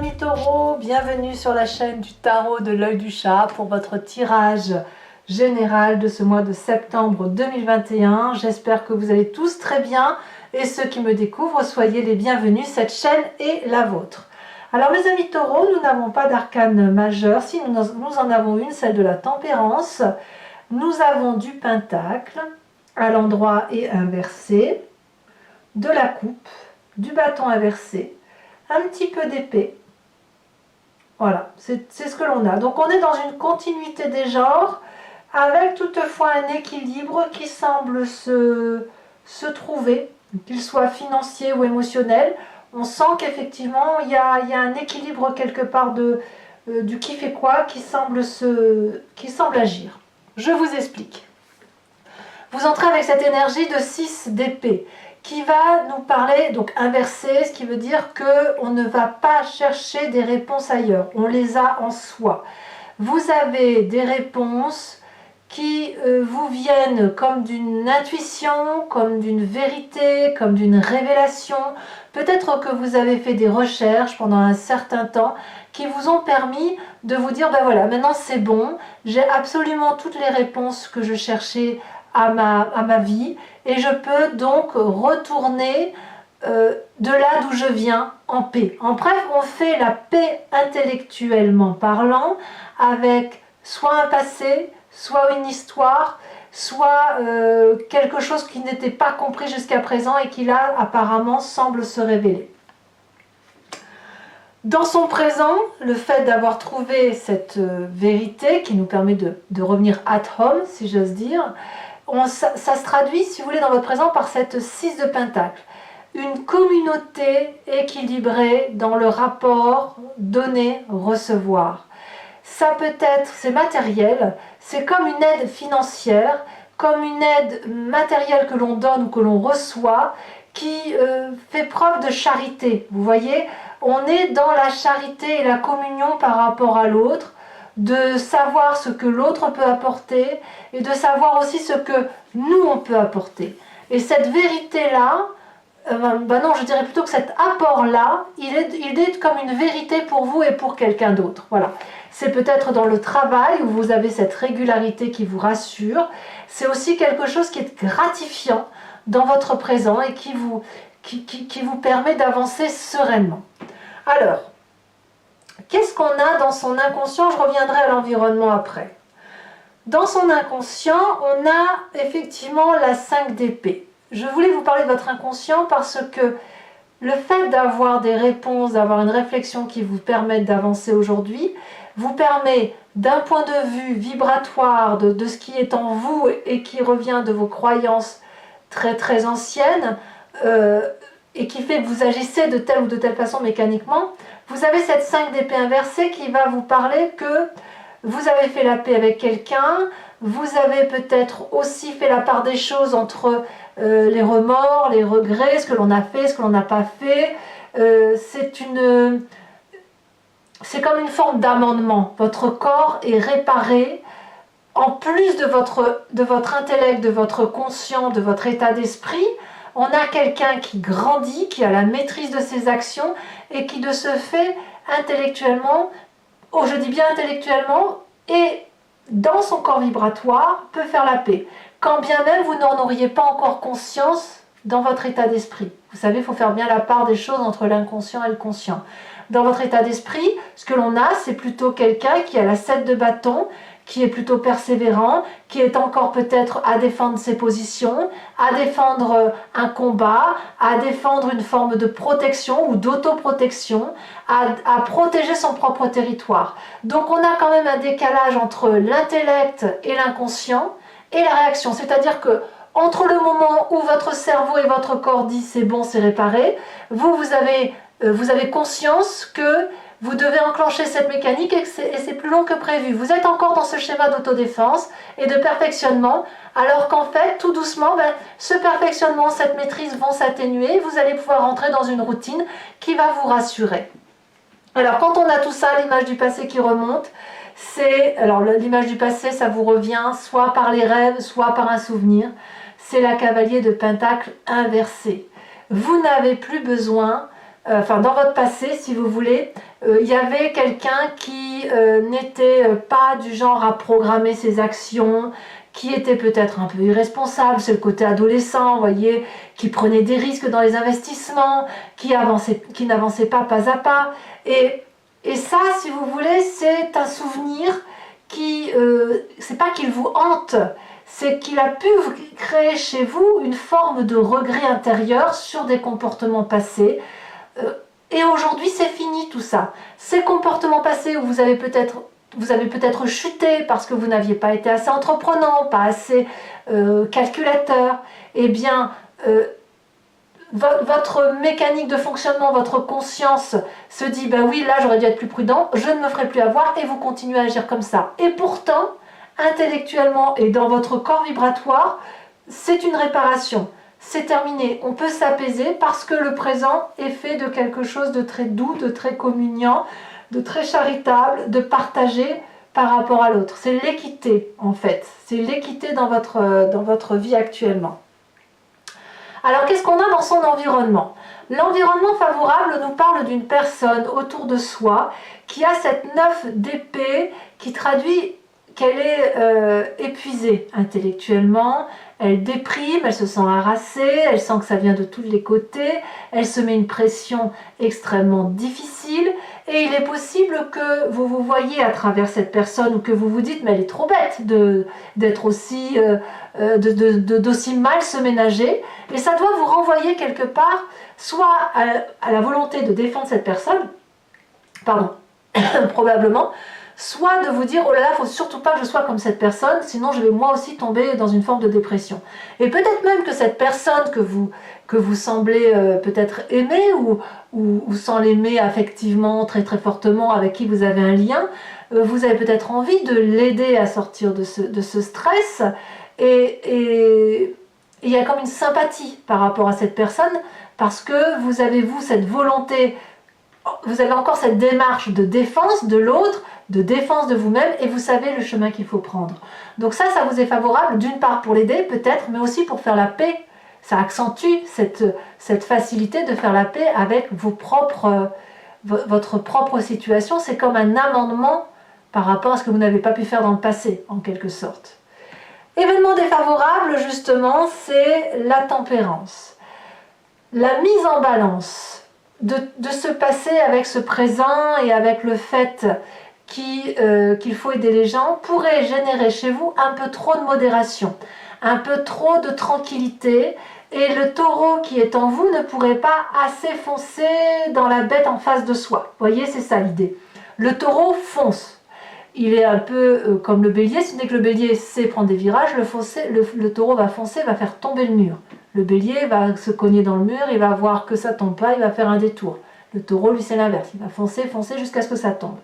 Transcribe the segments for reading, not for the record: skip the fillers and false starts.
amis taureaux, bienvenue sur la chaîne du tarot de l'œil du chat pour votre tirage général de ce mois de septembre 2021. J'espère que vous allez tous très bien et ceux qui me découvrent, soyez les bienvenus, cette chaîne est la vôtre. Alors mes amis taureaux, nous n'avons pas d'arcane majeur, si nous en avons une, celle de la tempérance. Nous avons du pentacle à l'endroit et inversé, de la coupe, du bâton inversé, un petit peu d'épée. Voilà, c'est ce que l'on a. Donc on est dans une continuité des genres, avec toutefois un équilibre qui semble se trouver, qu'il soit financier ou émotionnel. On sent qu'effectivement il y a un équilibre quelque part du qui fait quoi qui semble agir. Je vous explique. Vous entrez avec cette énergie de 6 d'épée qui va nous parler, donc inversé, ce qui veut dire qu'on ne va pas chercher des réponses ailleurs, on les a en soi. Vous avez des réponses qui vous viennent comme d'une intuition, comme d'une vérité, comme d'une révélation. Peut-être que vous avez fait des recherches pendant un certain temps qui vous ont permis de vous dire, ben voilà, maintenant c'est bon, j'ai absolument toutes les réponses que je cherchais à ma vie et je peux donc retourner de là d'où je viens en paix. En bref, on fait la paix intellectuellement parlant avec soit un passé, soit une histoire, soit quelque chose qui n'était pas compris jusqu'à présent et qui là apparemment semble se révéler. Dans son présent, le fait d'avoir trouvé cette vérité qui nous permet de revenir at home, si j'ose dire, ça se traduit, si vous voulez, dans votre présent par cette 6 de pentacle. Une communauté équilibrée dans le rapport donner-recevoir. Ça peut être, c'est matériel, c'est comme une aide financière, comme une aide matérielle que l'on donne ou que l'on reçoit, qui fait preuve de charité. Vous voyez, on est dans la charité et la communion par rapport à l'autre, de savoir ce que l'autre peut apporter et de savoir aussi ce que nous on peut apporter. Et cette vérité-là, non, je dirais plutôt que cet apport-là, il est comme une vérité pour vous et pour quelqu'un d'autre. Voilà. C'est peut-être dans le travail où vous avez cette régularité qui vous rassure. C'est aussi quelque chose qui est gratifiant dans votre présent et qui vous permet d'avancer sereinement. Alors, qu'est-ce qu'on a dans son inconscient? Je reviendrai à l'environnement après. Dans son inconscient, on a effectivement la 5 d'épée. Je voulais vous parler de votre inconscient parce que le fait d'avoir des réponses, d'avoir une réflexion qui vous permette d'avancer aujourd'hui, vous permet d'un point de vue vibratoire de ce qui est en vous et qui revient de vos croyances très très anciennes et qui fait que vous agissez de telle ou de telle façon mécaniquement. Vous avez cette 5 d'épée inversée qui va vous parler que vous avez fait la paix avec quelqu'un, vous avez peut-être aussi fait la part des choses entre les remords, les regrets, ce que l'on a fait, ce que l'on n'a pas fait. C'est comme une forme d'amendement. Votre corps est réparé en plus de votre intellect, de votre conscient, de votre état d'esprit. On a quelqu'un qui grandit, qui a la maîtrise de ses actions et qui de ce fait intellectuellement, je dis bien intellectuellement, et dans son corps vibratoire peut faire la paix. Quand bien même vous n'en auriez pas encore conscience dans votre état d'esprit. Vous savez, il faut faire bien la part des choses entre l'inconscient et le conscient. Dans votre état d'esprit, ce que l'on a, c'est plutôt quelqu'un qui a la 7 de bâton, qui est plutôt persévérant, qui est encore peut-être à défendre ses positions, à défendre un combat, à défendre une forme de protection ou d'autoprotection, à protéger son propre territoire. Donc on a quand même un décalage entre l'intellect et l'inconscient et la réaction. C'est-à-dire que entre le moment où votre cerveau et votre corps disent c'est bon, c'est réparé, vous avez conscience que vous devez enclencher cette mécanique et c'est plus long que prévu. Vous êtes encore dans ce schéma d'autodéfense et de perfectionnement, alors qu'en fait, tout doucement, ce perfectionnement, cette maîtrise vont s'atténuer. Vous allez pouvoir entrer dans une routine qui va vous rassurer. Alors, quand on a tout ça, l'image du passé qui remonte, alors l'image du passé, ça vous revient soit par les rêves, soit par un souvenir. C'est la cavalier de pentacle inversée. Vous n'avez plus besoin, dans votre passé, si vous voulez, il y avait quelqu'un qui n'était pas du genre à programmer ses actions, qui était peut-être un peu irresponsable, c'est le côté adolescent, vous voyez, qui prenait des risques dans les investissements, qui n'avançait pas à pas. Et ça, si vous voulez, c'est un souvenir qui, c'est pas qu'il vous hante, c'est qu'il a pu créer chez vous une forme de regret intérieur sur des comportements passés. Et aujourd'hui, c'est fini tout ça. Ces comportements passés où vous avez peut-être chuté parce que vous n'aviez pas été assez entreprenant, pas assez calculateur, eh bien, votre mécanique de fonctionnement, votre conscience se dit, ben oui, là j'aurais dû être plus prudent, je ne me ferai plus avoir, et vous continuez à agir comme ça. Et pourtant, intellectuellement et dans votre corps vibratoire, c'est une réparation. C'est terminé, on peut s'apaiser parce que le présent est fait de quelque chose de très doux, de très communiant, de très charitable, de partagé par rapport à l'autre. C'est l'équité en fait, c'est l'équité dans votre vie actuellement. Alors qu'est-ce qu'on a dans son environnement? L'environnement favorable nous parle d'une personne autour de soi qui a cette 9 d'épée qui traduit qu'elle est épuisée intellectuellement, elle déprime, elle se sent harassée, elle sent que ça vient de tous les côtés, elle se met une pression extrêmement difficile et il est possible que vous vous voyez à travers cette personne ou que vous vous dites mais elle est trop bête d'être aussi, d'aussi mal se ménager et ça doit vous renvoyer quelque part soit à la volonté de défendre cette personne, pardon, probablement, soit de vous dire oh là là, il ne faut surtout pas que je sois comme cette personne, sinon je vais moi aussi tomber dans une forme de dépression. Et peut-être même que cette personne que vous semblez peut-être aimer ou sans l'aimer affectivement très très fortement, avec qui vous avez un lien, vous avez peut-être envie de l'aider à sortir de ce stress et il y a comme une sympathie par rapport à cette personne parce que vous avez cette volonté, vous avez encore cette démarche de défense de l'autre, de défense de vous-même et vous savez le chemin qu'il faut prendre. Donc ça vous est favorable d'une part pour l'aider peut-être, mais aussi pour faire la paix. Ça accentue cette facilité de faire la paix avec votre propre situation. C'est comme un amendement par rapport à ce que vous n'avez pas pu faire dans le passé, en quelque sorte. Événement défavorable, justement, c'est la tempérance. La mise en balance de se passer avec ce présent et avec le fait qu'il faut aider les gens pourrait générer chez vous un peu trop de modération, un peu trop de tranquillité et le taureau qui est en vous ne pourrait pas assez foncer dans la bête en face de soi. Vous voyez, c'est ça l'idée. Le taureau fonce. Il est un peu comme le bélier, ce n'est que le bélier sait prendre des virages, le taureau va foncer, va faire tomber le mur. Le bélier va se cogner dans le mur, il va voir que ça tombe pas, il va faire un détour. Le taureau, lui, c'est l'inverse, il va foncer jusqu'à ce que ça tombe.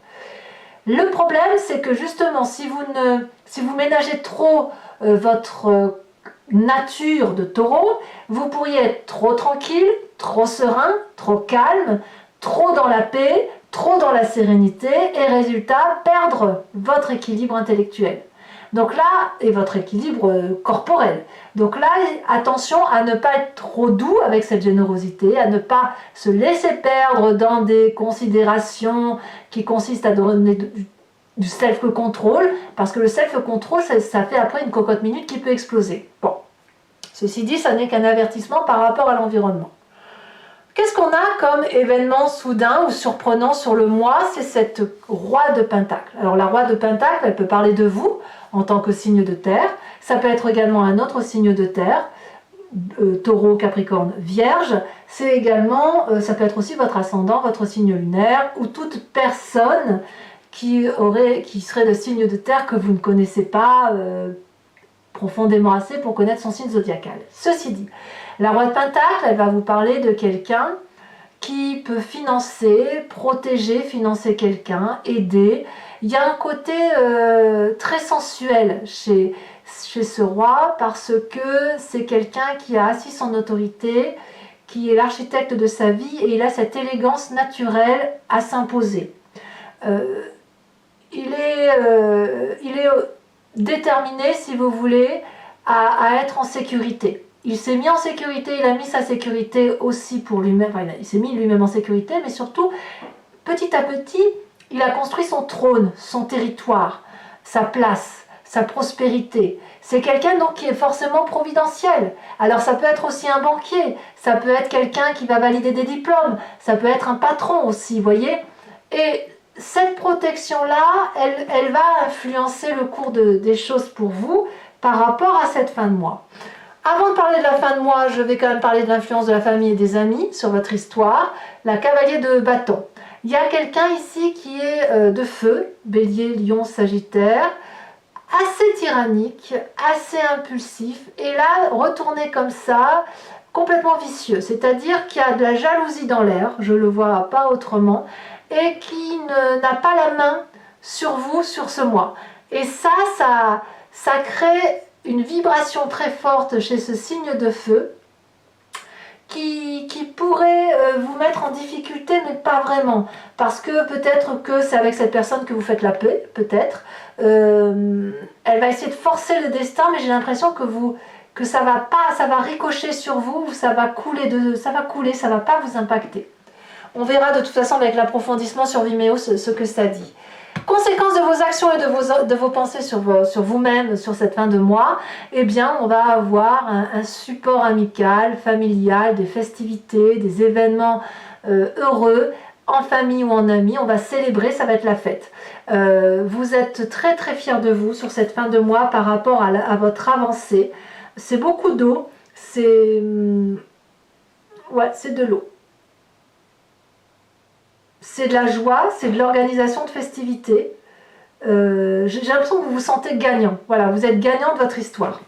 Le problème, c'est que justement, si vous ménagez trop votre nature de taureau, vous pourriez être trop tranquille, trop serein, trop calme, trop dans la paix, trop dans la sérénité et résultat, perdre votre équilibre intellectuel. Donc là, et votre équilibre corporel. Donc là, attention à ne pas être trop doux avec cette générosité, à ne pas se laisser perdre dans des considérations qui consistent à donner du self-control, parce que le self-control, ça fait après une cocotte minute qui peut exploser. Bon, ceci dit, ça n'est qu'un avertissement par rapport à l'environnement. Qu'est-ce qu'on a comme événement soudain ou surprenant sur le mois? C'est cette roi de Pentacle. Alors la roi de Pentacle, elle peut parler de vous en tant que signe de terre. Ça peut être également un autre signe de terre, taureau, capricorne, vierge. C'est également, ça peut être aussi votre ascendant, votre signe lunaire ou toute personne qui serait de signe de terre que vous ne connaissez pas profondément assez pour connaître son signe zodiacal. Ceci dit, la roi de Pentacle, elle va vous parler de quelqu'un qui peut financer, protéger, financer quelqu'un, aider. Il y a un côté très sensuel chez ce roi parce que c'est quelqu'un qui a assis son autorité, qui est l'architecte de sa vie et il a cette élégance naturelle à s'imposer. Il est déterminé, si vous voulez, à être en sécurité. Il s'est mis en sécurité, il a mis sa sécurité aussi pour lui-même, enfin, il s'est mis lui-même en sécurité, mais surtout petit à petit, il a construit son trône, son territoire, sa place, sa prospérité. C'est quelqu'un donc qui est forcément providentiel. Alors ça peut être aussi un banquier, ça peut être quelqu'un qui va valider des diplômes, ça peut être un patron aussi, vous voyez. Et cette protection-là, elle va influencer le cours des choses pour vous par rapport à cette fin de mois. Avant de parler de la fin de mois, je vais quand même parler de l'influence de la famille et des amis sur votre histoire. La cavalier de bâton. Il y a quelqu'un ici qui est de feu, bélier, lion, sagittaire, assez tyrannique, assez impulsif, et là, retourné comme ça, complètement vicieux, c'est-à-dire qu'il y a de la jalousie dans l'air, je le vois pas autrement, et qui n'a pas la main sur vous, sur ce mois. Et ça crée une vibration très forte chez ce signe de feu, qui pourrait vous mettre en difficulté, mais pas vraiment. Parce que peut-être que c'est avec cette personne que vous faites la paix, peut-être. Elle va essayer de forcer le destin, mais j'ai l'impression que ça va ricocher sur vous, ça va couler, ça va pas vous impacter. On verra de toute façon avec l'approfondissement sur Vimeo ce que ça dit. Conséquence de vos actions et de vos pensées sur vous-même, sur cette fin de mois, eh bien, on va avoir un support amical, familial, des festivités, des événements heureux, en famille ou en amis. On va célébrer, ça va être la fête. Vous êtes très très fiers de vous sur cette fin de mois par rapport à votre avancée. C'est beaucoup d'eau, c'est de l'eau. C'est de la joie, c'est de l'organisation de festivités. J'ai l'impression que vous vous sentez gagnant. Voilà, vous êtes gagnant de votre histoire.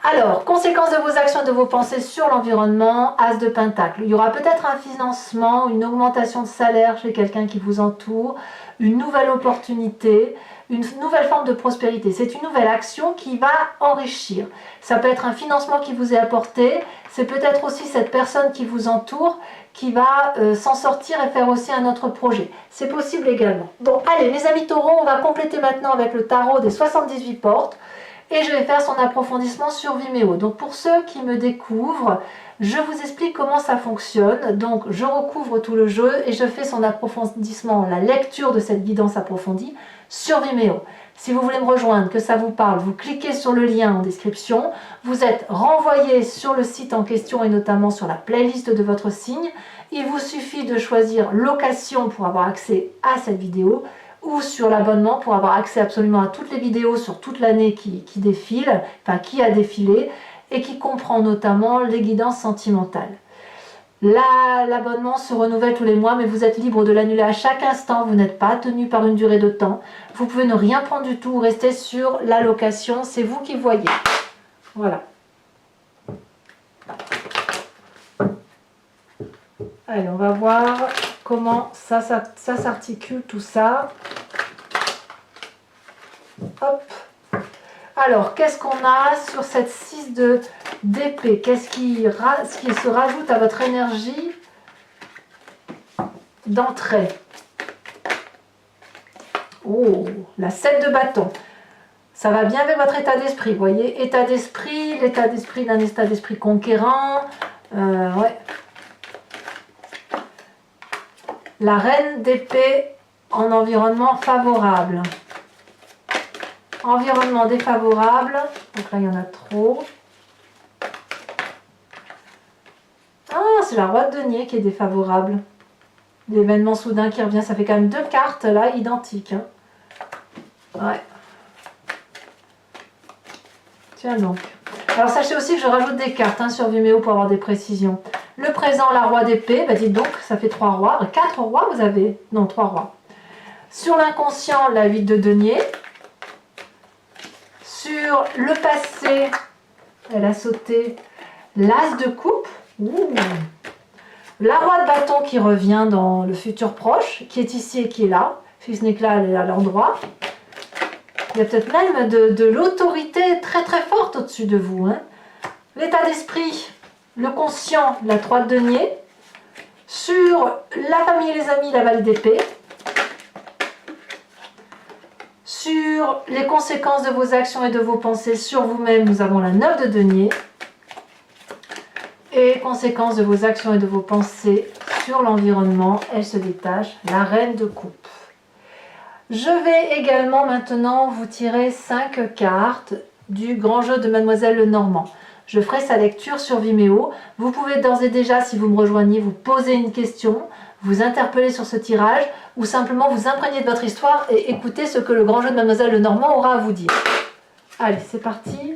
Alors, conséquences de vos actions et de vos pensées sur l'environnement, As de Pentacle. Il y aura peut-être un financement, une augmentation de salaire chez quelqu'un qui vous entoure, une nouvelle opportunité, une nouvelle forme de prospérité. C'est une nouvelle action qui va enrichir. Ça peut être un financement qui vous est apporté, c'est peut-être aussi cette personne qui vous entoure qui va s'en sortir et faire aussi un autre projet. C'est possible également. Bon, allez, les amis taureaux, on va compléter maintenant avec le tarot des 78 portes. Et je vais faire son approfondissement sur Vimeo. Donc pour ceux qui me découvrent, je vous explique comment ça fonctionne. Donc je recouvre tout le jeu et je fais son approfondissement, la lecture de cette guidance approfondie sur Vimeo. Si vous voulez me rejoindre, que ça vous parle, vous cliquez sur le lien en description. Vous êtes renvoyé sur le site en question et notamment sur la playlist de votre signe. Il vous suffit de choisir location pour avoir accès à cette vidéo, ou sur l'abonnement pour avoir accès absolument à toutes les vidéos sur toute l'année qui défile, enfin qui a défilé, et qui comprend notamment les guidances sentimentales. L'abonnement se renouvelle tous les mois, mais vous êtes libre de l'annuler à chaque instant, vous n'êtes pas tenu par une durée de temps. Vous pouvez ne rien prendre du tout, rester sur la location, c'est vous qui voyez. Voilà. Allez, on va voir comment ça s'articule tout ça. Hop. Alors, qu'est-ce qu'on a sur cette 6 d'épée? Qu'est-ce qui se rajoute à votre énergie d'entrée? Oh, la 7 de bâton. Ça va bien avec votre état d'esprit, vous voyez? État d'esprit, l'état d'esprit d'un état d'esprit conquérant. Ouais. La reine d'épée en environnement favorable. Environnement défavorable. Donc là, il y en a trop. Ah, c'est la roi de denier qui est défavorable. L'événement soudain qui revient. Ça fait quand même 2 cartes là, identiques. Hein. Ouais. Tiens donc. Alors sachez aussi que je rajoute des cartes sur Vimeo pour avoir des précisions. Le présent, la roi d'épée, bah dites donc, ça fait 3 rois. 4 rois vous avez? Non, 3 rois. Sur l'inconscient, la 8 de denier. Sur le passé, elle a sauté l'as de coupe. Ouh. La roi de bâton qui revient dans le futur proche, qui est ici et qui est là. Si ce n'est que là, elle est à l'endroit. Il y a peut-être même de l'autorité très très forte au-dessus de vous. Hein. L'état d'esprit, le conscient, la 3 de denier. Sur la famille et les amis, la valise d'épée. Sur les conséquences de vos actions et de vos pensées sur vous-même, nous avons la 9 de denier. Et conséquences de vos actions et de vos pensées sur l'environnement, elle se détache, la reine de coupe. Je vais également maintenant vous tirer 5 cartes du grand jeu de Mademoiselle Lenormand. Je ferai sa lecture sur Vimeo. Vous pouvez d'ores et déjà, si vous me rejoignez, vous poser une question, vous interpeller sur ce tirage ou simplement vous imprégner de votre histoire et écouter ce que le grand jeu de Mademoiselle Lenormand aura à vous dire. Allez, c'est parti.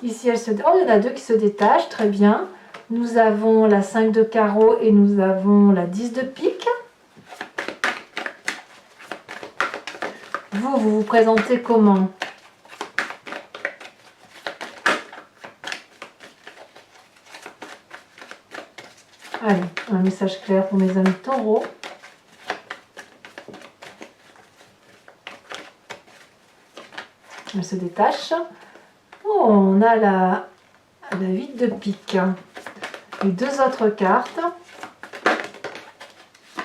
Ici, elle se... Oh, il y en a deux qui se détachent, très bien. Nous avons la 5 de carreau et nous avons la 10 de pique. Vous vous présentez comment? Allez, un message clair pour mes amis taureaux. Elle se détache. Oh, on a la 8 de pique. Les deux autres cartes.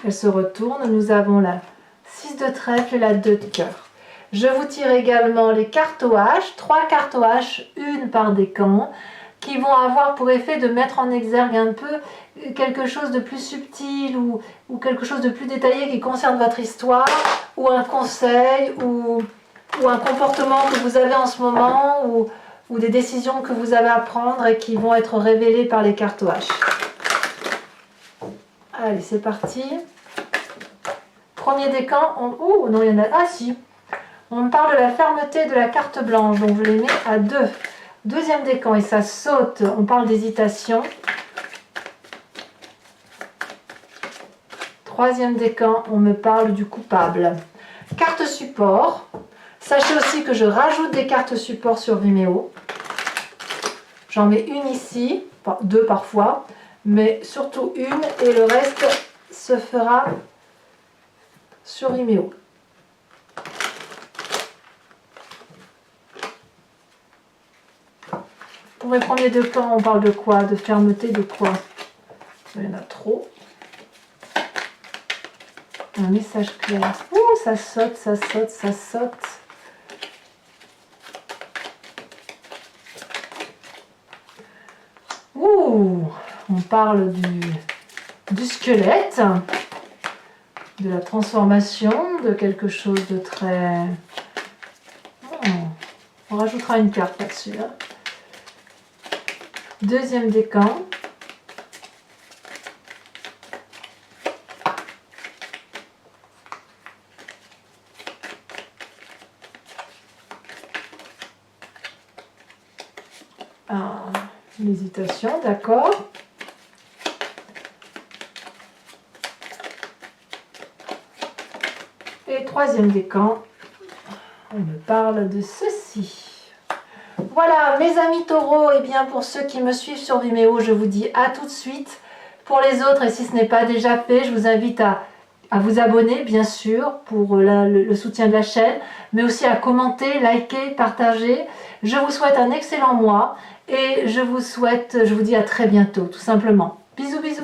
Elles se retournent. Nous avons la 6 de trèfle et la 2 de cœur. Je vous tire également les cartes au H. 3 cartes au H, une par décan, qui vont avoir pour effet de mettre en exergue un peu quelque chose de plus subtil ou quelque chose de plus détaillé qui concerne votre histoire, ou un conseil, ou un comportement que vous avez en ce moment, ou des décisions que vous avez à prendre et qui vont être révélées par les cartes au H. Allez, c'est parti. Premier décan. Oh non, il y en a... Ah si. On me parle de la fermeté de la carte blanche, donc je les mets à 2. Deuxième décan, et ça saute. On parle d'hésitation. Troisième décan, on me parle du coupable. Carte support. Sachez aussi que je rajoute des cartes support sur Vimeo. J'en mets une ici, deux parfois, mais surtout une, et le reste se fera sur Vimeo. Pour mes premiers décans, on parle de quoi? De fermeté, de quoi? Il y en a trop. Un message clair. Ouh, ça saute, ça saute, ça saute. Ouh, on parle du squelette, de la transformation, de quelque chose de très... Oh, on rajoutera une carte là-dessus. Hein. Deuxième décan. L'hésitation, d'accord. Et troisième décan, on me parle de ceci. Voilà, mes amis taureaux, et bien pour ceux qui me suivent sur Vimeo, je vous dis à tout de suite. Pour les autres, et si ce n'est pas déjà fait, je vous invite à vous abonner, bien sûr, pour le soutien de la chaîne, mais aussi à commenter, liker, partager. Je vous souhaite un excellent mois et je vous dis à très bientôt, tout simplement. Bisous, bisous.